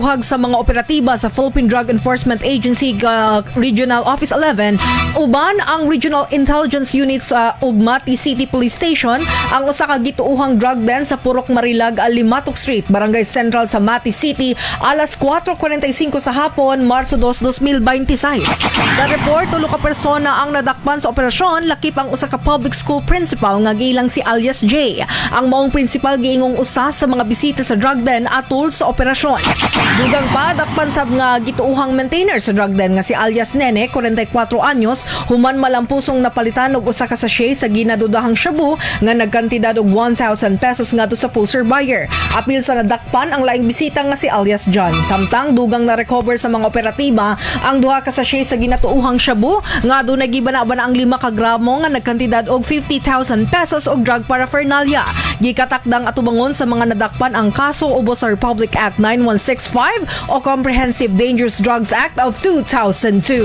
Puhag sa mga operatiba sa Philippine Drug Enforcement Agency Regional Office 11, uban ang Regional Intelligence Unit sa Mati City Police Station ang usa ka gituohang drug den sa Purok, Marilag, Limatok Street, Barangay Central sa Mati City, alas 4:45 sa hapon, Marso 2, 2026. Sa report, 3 ka persona ang nadakpan sa operasyon, lakip ang usa ka public school principal nga giilang si alias J. Ang maong principal giingong usa sa mga bisita sa drug den atol sa operasyon. Dugang pa, dakpan sab nga gituohang maintainer sa drug den nga si alias Nene, 44 anyos, human malampusong napalitan og usa ka sachet sa ginadudahang shabu nga nagkantidad og 1,000 pesos ngadto sa poster buyer. Apil sa nadakpan ang laing bisita nga si alias John. Samtang dugang na recover sa mga operatiba ang 2 ka sachet sa ginatuohang shabu nga dunay gibana-bana ang 5 ka gramo nga nagkantidad og 50,000 pesos og drug paraphernalia. Gikatakdang atubangon sa mga nadakpan ang kaso ubos sa Republic Act 9165 o Comprehensive Dangerous Drugs Act of 2002.